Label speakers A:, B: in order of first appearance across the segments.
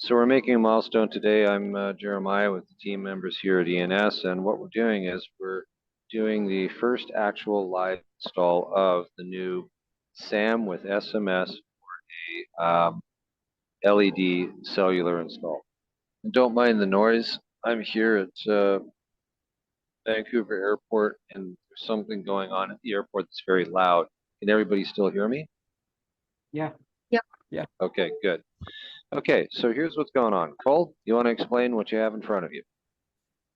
A: So we're making a milestone today. I'm Jeremiah with the team members here at ENS, and what we're doing is we're doing the first actual live install of the new SAM with SMS LED cellular install. And don't mind the noise. I'm here at Vancouver Airport, and there's something going on at the airport that's very loud. Can everybody still hear me?
B: Yeah.
C: Yep.
B: Yeah.
A: Okay, good. Okay, so here's what's going on. Cole, you want to explain what you have in front of you?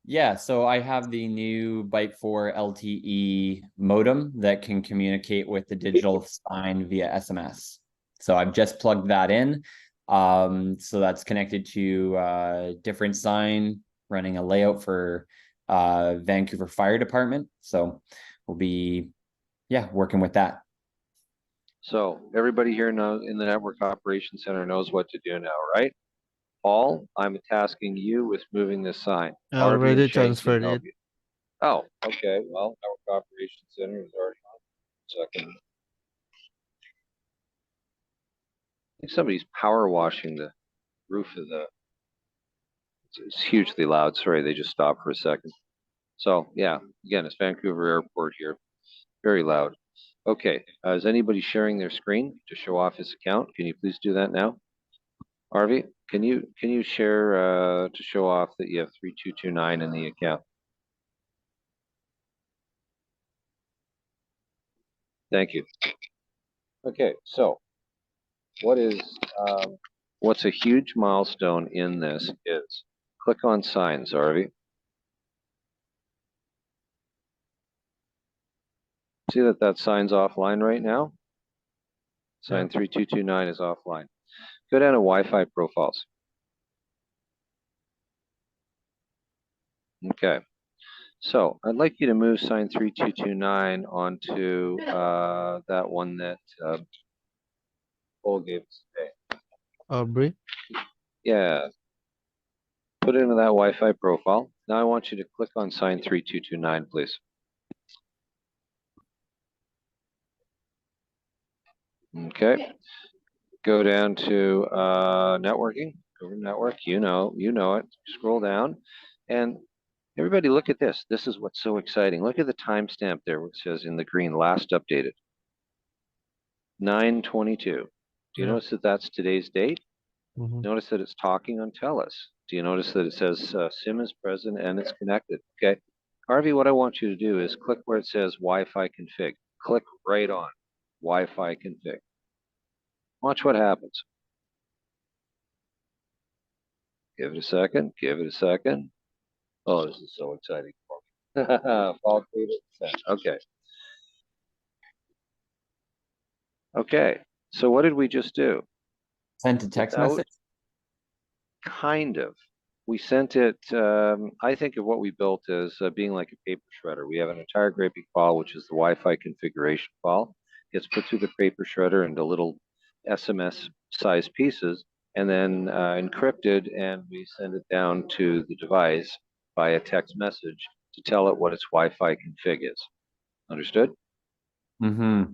B: Yeah, so I have the new Byte 4 LTE modem that can communicate with the digital sign via SMS. So I've just plugged that in. So that's connected to different sign, running a layout for Vancouver Fire Department. So we'll be, working with that.
A: So everybody here knows in the Network Operations Center knows what to do now, right? Paul, I'm tasking you with moving this sign.
C: I
A: Harvey and
C: already
A: Shane can
C: transferred
A: help
C: it.
A: you. Oh, okay. Well, Network Operations Center is already on. Second. I think somebody's power washing the roof of the. It's hugely loud. Sorry, they just stopped for a second. So yeah, again, it's Vancouver Airport here. Very loud. Okay, is anybody sharing their screen to show off his account? Can you please do that now? Harvey, can you share to show off that you have 3229 in the account? Thank you. Okay, so what is what's a huge milestone in this is click on signs, Harvey. See that sign's offline right now? Sign 3229 is offline. Go down to Wi-Fi profiles. Okay. So I'd like you to move sign 3229 onto that one that Cole gave us today.
C: Aubrey.
A: Yeah. Put it into that Wi-Fi profile. Now I want you to click on sign 3229, please. Okay. Go down to networking. Go to network. You know it. Scroll down, and everybody look at this. This is what's so exciting. Look at the timestamp there, which says in the green, last updated. 9/22. Do you notice that that's today's date? Notice that it's talking on TELUS. Do you notice that it says SIM is present and it's connected? Okay. Harvey, what I want you to do is click where it says Wi-Fi config. Click right on Wi-Fi config. Watch what happens. Give it a second. Give it a second. Oh, this is so exciting for me. Fall 3%. Okay. Okay. So what did we just do?
B: Sent a text message?
A: Kind of. We sent it, I think of what we built as being like a paper shredder. We have an entire great big file, which is the Wi-Fi configuration file. Gets put through the paper shredder into little SMS size pieces and then encrypted, and we send it down to the device via text message to tell it what its Wi-Fi config is. Understood?
B: Mm-hmm.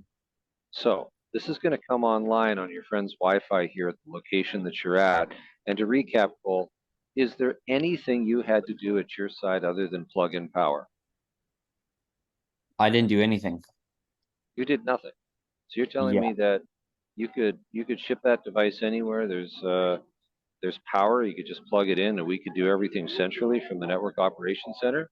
A: So this is going to come online on your friend's Wi-Fi here at the location that you're at. And to recap, Cole, is there anything you had to do at your side other than plug in power?
B: I didn't do anything.
A: You did nothing. So you're telling me that you could ship that device anywhere. There's power. You could just plug it in, and we could do everything centrally from the network operations center.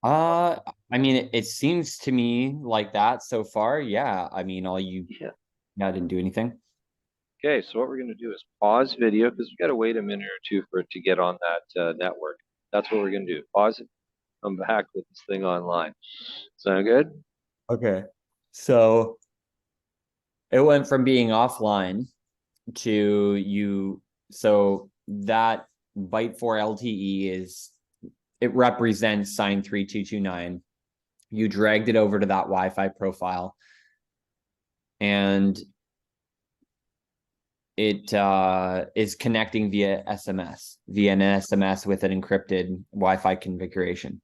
B: I mean, it seems to me like that so far. Yeah. I mean, I didn't do anything.
A: Okay, so what we're going to do is pause video because we've got to wait a minute or two for it to get on that network. That's what we're going to do. Pause it, come back with this thing online. Sound good?
B: Okay. So it went from being offline to you. So that Byte 4 LTE it represents sign 3229. You dragged it over to that Wi-Fi profile, and it is connecting via an SMS with an encrypted Wi-Fi configuration.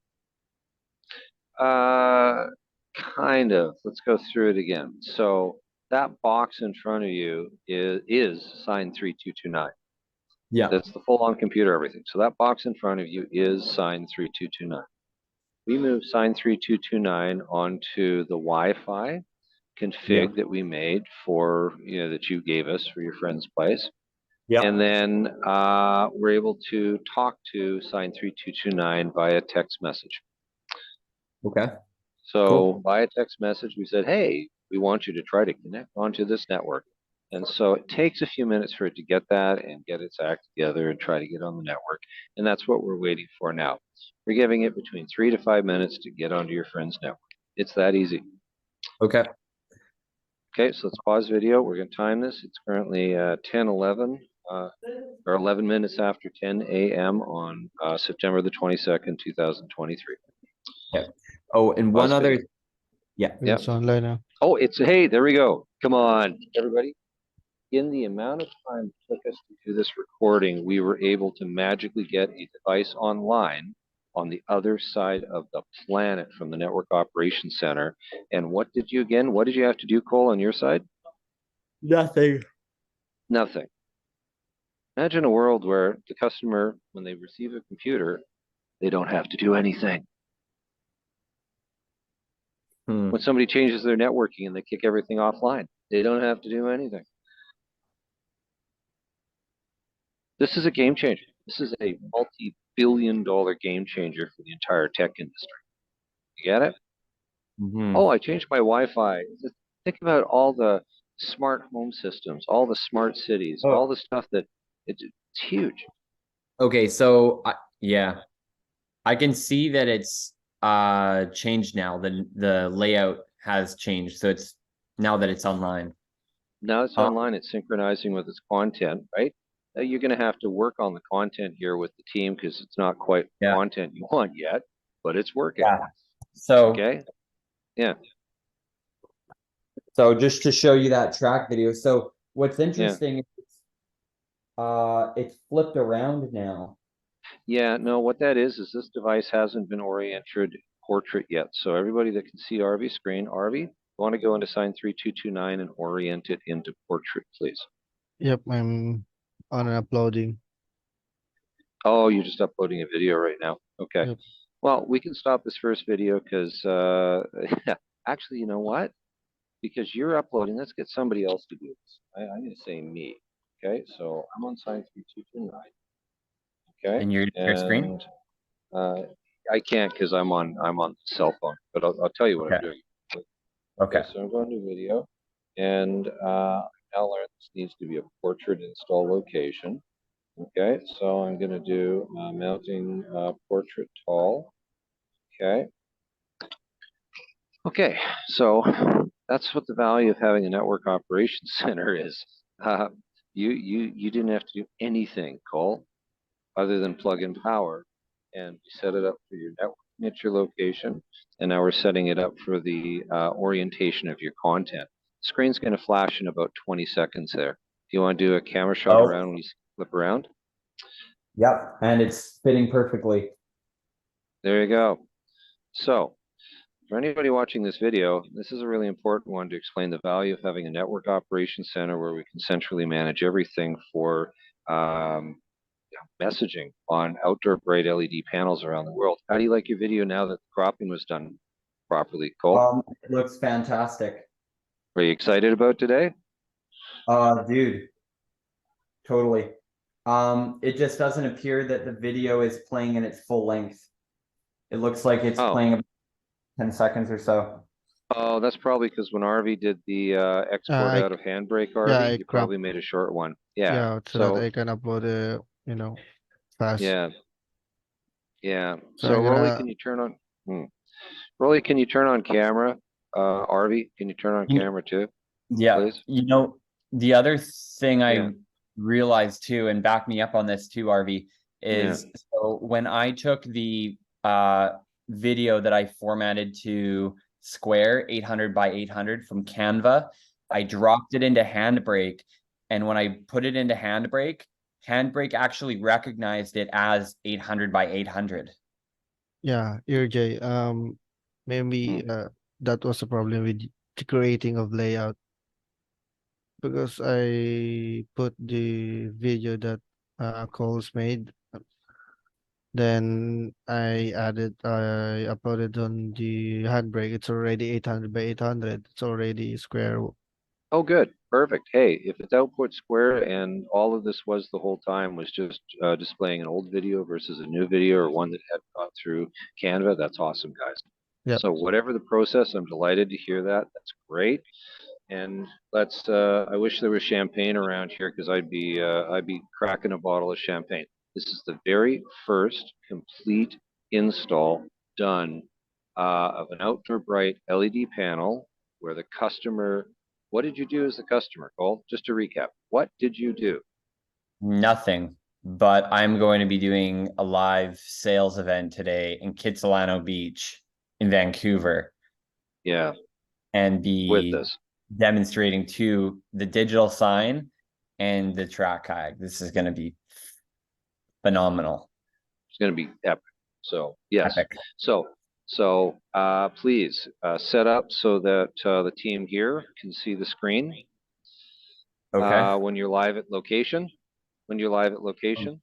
A: Kind of. Let's go through it again. So that box in front of you is sign 3229.
B: Yeah.
A: That's the full-on computer, everything. So that box in front of you is sign 3229. We move sign 3229 onto the Wi-Fi
B: Yeah.
A: config that we made for, that you gave us for your friend's place. And
B: Yeah.
A: then we're able to talk to sign 3229 via text message.
B: Okay.
A: So
B: Cool.
A: via text message, we said, hey, we want you to try to connect onto this network. And so it takes a few minutes for it to get that and get its act together and try to get on the network. And that's what we're waiting for now. We're giving it between 3 to 5 minutes to get onto your friend's network. It's that easy.
B: Okay.
A: Okay, so let's pause video. We're going to time this. It's currently 10:11 or 11 minutes after 10 a.m. on September the 22nd, 2023.
B: Yeah. Oh, and one
A: Pause
B: other,
A: video.
B: yeah.
A: Yep.
C: It's online now.
A: Oh, hey, there we go. Come on, everybody. In the amount of time it took us to do this recording, we were able to magically get a device online on the other side of the planet from the Network Operations Center. And what did you have to do, Cole, on your side?
B: Nothing.
A: Nothing. Imagine a world where the customer, when they receive a computer, they don't have to do anything. When somebody changes their networking and they kick everything offline, they don't have to do anything. This is a game changer. This is a multi-billion-dollar game changer for the entire tech industry. You get it?
B: Mm-hmm.
A: Oh, I changed my Wi-Fi. Think about all the smart home systems, all the smart cities,
B: Oh,
A: all the stuff that it's huge.
B: okay. So yeah, I can see that it's changed now. The layout has changed. So it's now that it's online.
A: Now it's
B: Um,
A: online, it's synchronizing with its content, right? You're going to have to work on the content here with the team because it's not quite
B: yeah.
A: content you want yet, but it's working.
B: Yeah. So
A: Okay. Yeah.
B: so just to show you that track video. So what's
A: Yeah.
B: interesting is it's flipped around now.
A: Yeah. No, what that is this device hasn't been oriented portrait yet. So everybody that can see RV's screen, RV, want to go into sign 3229 and orient it into portrait, please.
C: Yep, I'm on and uploading.
A: Oh, you're just uploading a video right now. Okay.
C: Yep.
A: Well, we can stop this first video because actually, you know what? Because you're uploading, let's get somebody else to do this. I'm going to say me. Okay, so I'm on sign 3229. Okay,
B: In your screen?
A: and I can't because I'm on the cell phone, but I'll tell you what I'm
B: Okay.
A: doing.
B: Okay.
A: Okay, so I'm going to video, and now learn this needs to be a portrait install location. Okay, so I'm going to do mounting portrait tall. Okay. Okay, so that's what the value of having a network operations center is. Uh, you didn't have to do anything, Cole, other than plug in power, and we set it up for your networking at your location, and now we're setting it up for the orientation of your content. Screen's going to flash in about 20 seconds there. Do you want to do a camera shot
B: Oh,
A: around when you flip around?
B: yep. And it's fitting perfectly.
A: There you go. So, for anybody watching this video, this is a really important one to explain the value of having a network operations center where we can centrally manage everything for messaging on outdoor bright LED panels around the world. How do you like your video now that the cropping was done properly, Cole?
B: It looks fantastic.
A: Are you excited about today?
B: Dude, totally. It just doesn't appear that the video is playing in its full length. It looks like it's
A: Oh,
B: playing about 10 seconds or so.
A: oh, that's probably because when RV did the export
C: I
A: out of Handbrake,
C: yeah,
A: RV,
C: I
A: you
C: crop.
A: probably made a short one. Yeah.
C: Yeah, so that
A: So,
C: I can upload it, fast.
A: yeah, yeah.
C: So
A: So,
C: I'm
A: Rolly,
C: gonna
A: can you turn on? Rolly, can you turn on camera? RV, can you turn on
B: You-
A: camera too,
B: Yeah.
A: please?
B: The other thing
A: Yeah,
B: I realized too, and back me up on this too, RV,
A: yeah.
B: is so when I took the video that I formatted to square 800 by 800 from Canva, I dropped it into Handbrake. And when I put it into Handbrake actually recognized it as 800 by 800.
C: yeah, ERJ. Maybe
A: Hmm.
C: that was a problem with the creating of layout because I put the video that calls made. Then I uploaded on the handbrake. It's already 800 by 800. It's already square.
A: Oh, good, perfect. Hey, if it's output square and all of this was the whole time was just displaying an old video versus a new video or one that had gone through Canva, that's awesome, guys.
C: Yep.
A: So whatever the process, I'm delighted to hear that. That's great. And I wish there was champagne around here because I'd be cracking a bottle of champagne. This is the very first complete install done of an outdoor bright LED panel where the customer, what did you do as the customer, Cole? Just to recap, what did you do?
B: Nothing, but I'm going to be doing a live sales event today in Kitsilano Beach in Vancouver
A: Yeah,
B: and
A: with
B: be
A: this.
B: demonstrating to the digital sign and the track kayak. This is going to be phenomenal.
A: It's going to be epic. So yes.
B: Epic.
A: So please set up so that the team here can see the screen
B: Okay.
A: when you're live at location. When you're live at location.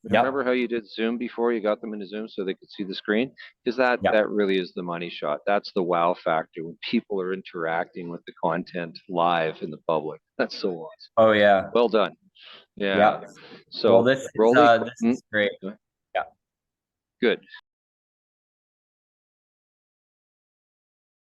B: Yep.
A: Remember how you did Zoom before? You got them into Zoom so they could see the screen? Because
B: Yep.
A: that really is the money shot. That's the wow factor when people are interacting with the content live in the public. That's so awesome.
B: Oh yeah.
A: Well done. Yeah.
B: Yep.
A: So
B: Well, this
A: roll the
B: is great. Yeah.
A: good.